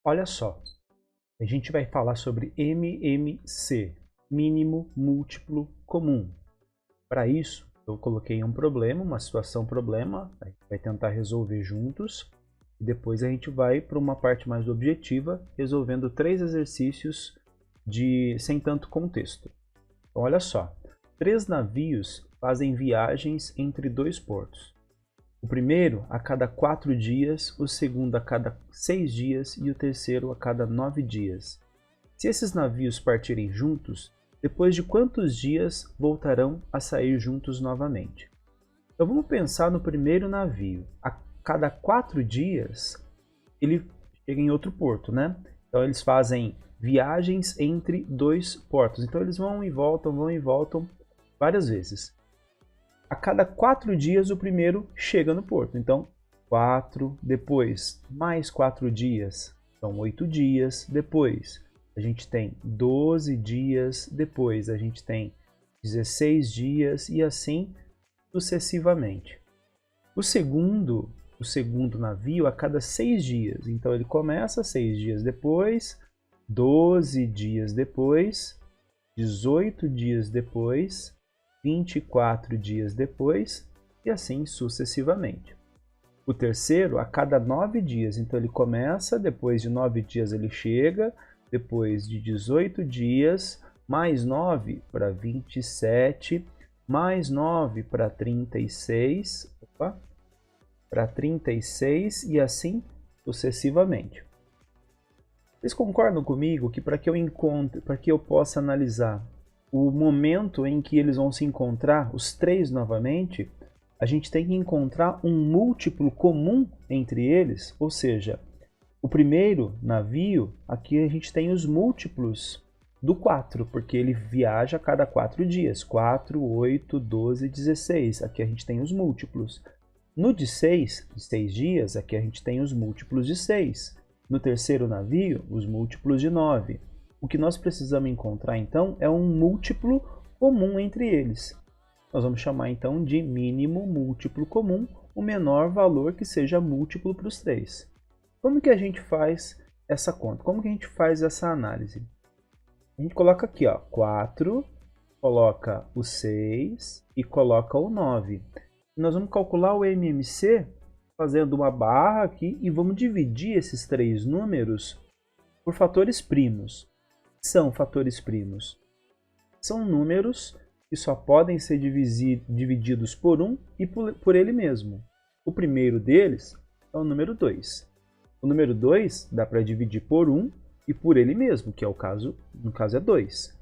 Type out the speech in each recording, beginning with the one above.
Olha só, a gente vai falar sobre MMC, mínimo múltiplo comum. Para isso, eu coloquei um problema, uma situação problema, a gente vai tentar resolver juntos, e depois a gente vai para uma parte mais objetiva, resolvendo 3 exercícios sem tanto contexto. Então, olha só, 3 navios fazem viagens entre 2 portos. O primeiro a cada 4 dias, o segundo a cada 6 dias e o terceiro a cada 9 dias. Se esses navios partirem juntos, depois de quantos dias voltarão a sair juntos novamente? Então vamos pensar no primeiro navio. A cada 4 dias ele chega em outro porto, né? Então eles fazem viagens entre 2 portos. Então eles vão e voltam várias vezes. A cada 4 dias o primeiro chega no porto. Então 4, depois mais 4 dias, são 8 dias, depois a gente tem 12 dias, depois a gente tem 16 dias e assim sucessivamente. O segundo navio a cada 6 dias, então ele começa 6 dias depois, 12 dias depois, 18 dias depois, 24 dias depois e assim sucessivamente. O terceiro a cada 9 dias, então ele começa, depois de 9 dias ele chega, depois de 18 dias, mais 9 para 27, mais 9 para 36, e assim sucessivamente. Vocês concordam comigo que para que eu possa analisar o momento em que eles vão se encontrar, os 3 novamente, a gente tem que encontrar um múltiplo comum entre eles, ou seja, o primeiro navio, aqui a gente tem os múltiplos do 4, porque ele viaja a cada 4 dias, 4, 8, 12, 16, aqui a gente tem os múltiplos. No de 6 dias, aqui a gente tem os múltiplos de 6. No terceiro navio, os múltiplos de 9. O que nós precisamos encontrar, então, é um múltiplo comum entre eles. Nós vamos chamar, então, de mínimo múltiplo comum, o menor valor que seja múltiplo para os 3. Como que a gente faz essa conta? Como que a gente faz essa análise? A gente coloca aqui, ó, 4, coloca o 6 e coloca o 9. Nós vamos calcular o MMC fazendo uma barra aqui e vamos dividir esses 3 números por fatores primos. São fatores primos? São números que só podem ser divididos por 1 e por ele mesmo. O primeiro deles é o número 2. O número 2 dá para dividir por 1 e por ele mesmo, que é no caso é 2.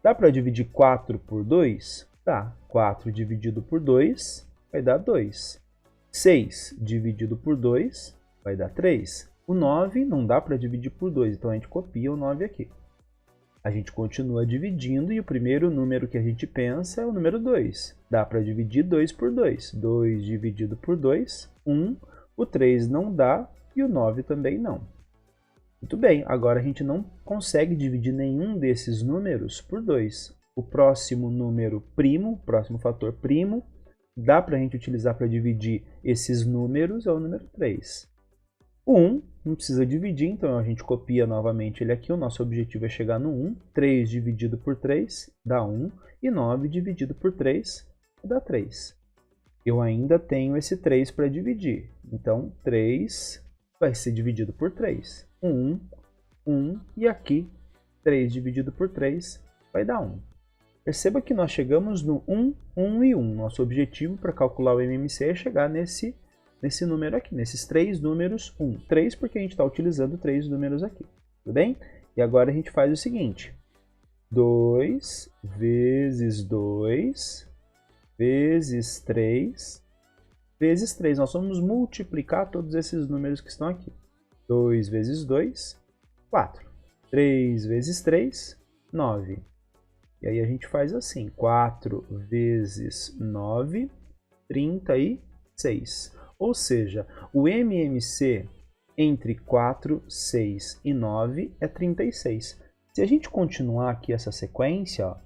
Dá para dividir 4 por 2? Dá. 4 dividido por 2 vai dar 2. 6 dividido por 2 vai dar 3. O 9 não dá para dividir por 2, então a gente copia o 9 aqui. A gente continua dividindo e o primeiro número que a gente pensa é o número 2. Dá para dividir 2 por 2. 2 dividido por 2, 1. O 3 não dá e o 9 também não. Muito bem, agora a gente não consegue dividir nenhum desses números por 2. O próximo número primo, próximo fator primo, dá para a gente utilizar para dividir esses números, é o número 3. O 1 não precisa dividir, então a gente copia novamente ele aqui. O nosso objetivo é chegar no 1. 3 dividido por 3 dá 1. E 9 dividido por 3 dá 3. Eu ainda tenho esse 3 para dividir. Então, 3 vai ser dividido por 3. 1, 1. E aqui, 3 dividido por 3 vai dar 1. Perceba que nós chegamos no 1, 1 e 1. Nosso objetivo para calcular o MMC é chegar nesse número aqui, nesses 3 números 1. 3 porque a gente está utilizando 3 números aqui, tudo bem? E agora a gente faz o seguinte, 2 vezes 2 vezes 3 vezes 3. Nós vamos multiplicar todos esses números que estão aqui. 2 vezes 2, 4. 3 vezes 3, 9. E aí a gente faz assim, 4 vezes 9, 36. Ou seja, o MMC entre 4, 6 e 9 é 36. Se a gente continuar aqui essa sequência, ó,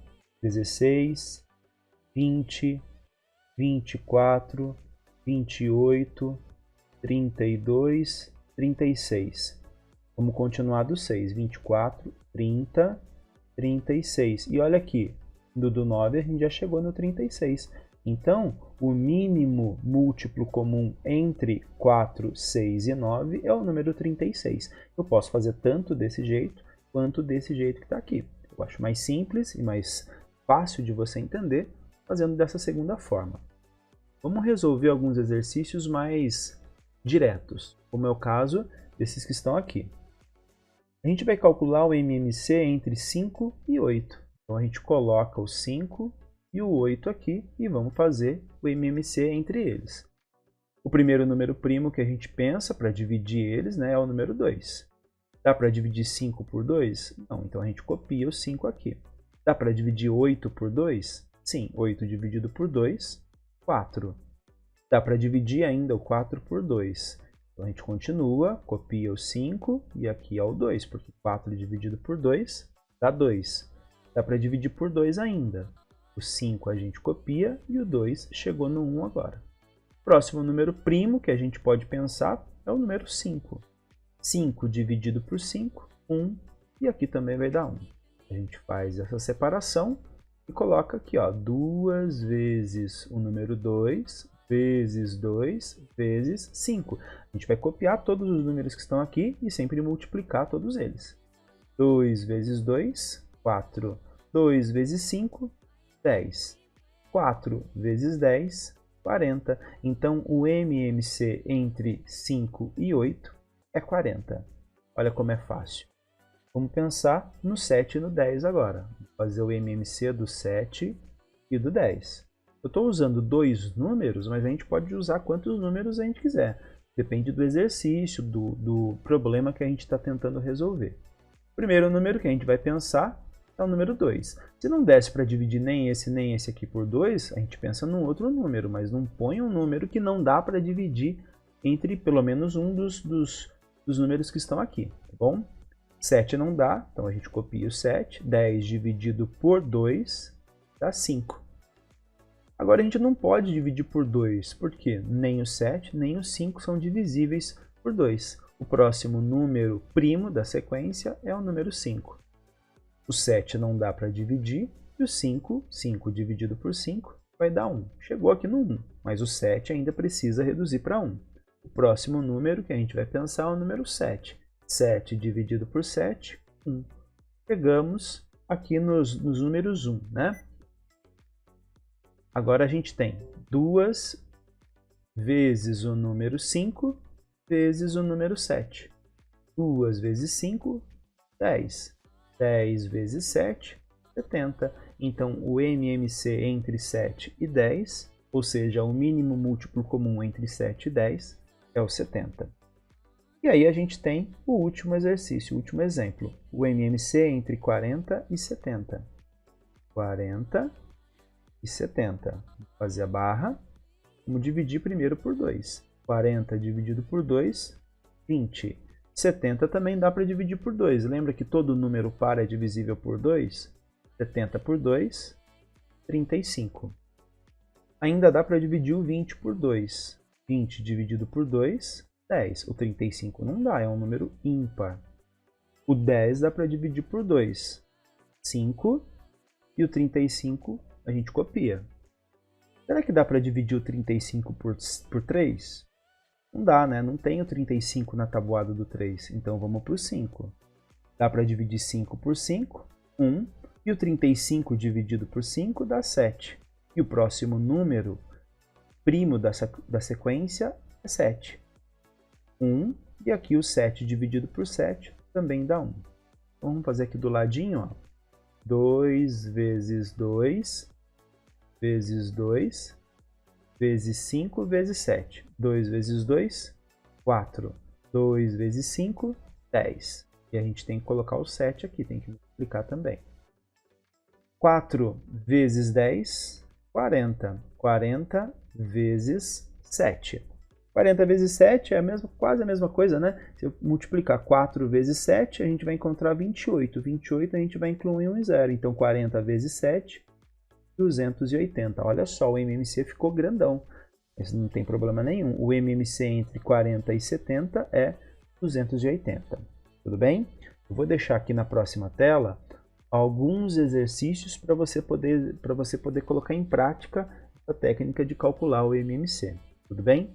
16, 20, 24, 28, 32, 36. Vamos continuar do 6. 24, 30, 36. E olha aqui, do 9 a gente já chegou no 36. Então, o mínimo múltiplo comum entre 4, 6 e 9 é o número 36. Eu posso fazer tanto desse jeito, quanto desse jeito que está aqui. Eu acho mais simples e mais fácil de você entender fazendo dessa segunda forma. Vamos resolver alguns exercícios mais diretos, como é o caso desses que estão aqui. A gente vai calcular o MMC entre 5 e 8. Então a gente coloca o 5 e o 8 aqui e vamos fazer o MMC entre eles. O primeiro número primo que a gente pensa para dividir eles, né, é o número 2. Dá para dividir 5 por 2? Não, então a gente copia o 5 aqui. Dá para dividir 8 por 2? Sim, 8 dividido por 2, 4. Dá para dividir ainda o 4 por 2. Então a gente continua, copia o 5 e aqui é o 2, porque 4 dividido por 2 dá 2. Dá para dividir por 2 ainda. O 5 a gente copia e o 2 chegou no 1 agora. Próximo número primo que a gente pode pensar é o número 5. 5 dividido por 5, 1, e aqui também vai dar 1. A gente faz essa separação e coloca aqui, ó, 2 vezes o número 2, vezes 2, vezes 5. A gente vai copiar todos os números que estão aqui e sempre multiplicar todos eles. 2 vezes 2, 4. 2 vezes 5, 10. 4 vezes 10, 40. Então, o MMC entre 5 e 8 é 40. Olha como é fácil. Vamos pensar no 7 e no 10 agora. Vou fazer o MMC do 7 e do 10. Eu estou usando dois números, mas a gente pode usar quantos números a gente quiser. Depende do exercício, do problema que a gente está tentando resolver. O primeiro número que a gente vai pensar é o número 2. Se não desse para dividir nem esse aqui por 2, a gente pensa num outro número, mas não põe um número que não dá para dividir entre pelo menos um dos números que estão aqui, tá bom? 7 não dá, então a gente copia o 7. 10 dividido por 2 dá 5. Agora a gente não pode dividir por 2, porque nem o 7 nem o 5 são divisíveis por 2. O próximo número primo da sequência é o número 5. O 7 não dá para dividir, e o 5 dividido por 5, vai dar 1. Chegou aqui no 1, mas o 7 ainda precisa reduzir para 1. O próximo número que a gente vai pensar é o número 7. 7 dividido por 7, 1. Chegamos aqui nos números 1, né? Agora a gente tem 2 vezes o número 5 vezes o número 7. 2 vezes 5, 10. 10 vezes 7, 70. Então, o MMC entre 7 e 10, ou seja, o mínimo múltiplo comum entre 7 e 10, é o 70. E aí a gente tem o último exercício, o último exemplo. O MMC entre 40 e 70. 40 e 70. Vou fazer a barra. Vamos dividir primeiro por 2. 40 dividido por 2, 20. 70 também dá para dividir por 2. Lembra que todo número par é divisível por 2? 70 por 2, 35. Ainda dá para dividir o 20 por 2. 20 dividido por 2, 10. O 35 não dá, é um número ímpar. O 10 dá para dividir por 2. 5. E o 35 a gente copia. Será que dá para dividir o 35 por 3? Não dá, né? Não tem o 35 na tabuada do 3. Então vamos para o 5. Dá para dividir 5 por 5, 1. E o 35 dividido por 5 dá 7. E o próximo número primo da sequência é 7. 1. E aqui o 7 dividido por 7 também dá 1. Então vamos fazer aqui do ladinho, ó. 2 vezes 2 vezes 2 vezes 5 vezes 7. 2 vezes 2, 4. 2 vezes 5, 10. E a gente tem que colocar o 7 aqui, tem que multiplicar também. 4 vezes 10, 40. 40 vezes 7. 40 vezes 7 é quase a mesma coisa, né? Se eu multiplicar 4 vezes 7, a gente vai encontrar 28. 28 a gente vai incluir um zero. Então, 40 vezes 7, 280. Olha só, o MMC ficou grandão. Mas não tem problema nenhum. O MMC entre 40 e 70 é 280. tudo bem? Eu vou deixar aqui na próxima tela alguns exercícios para você poder colocar em prática a técnica de calcular o MMC, tudo bem?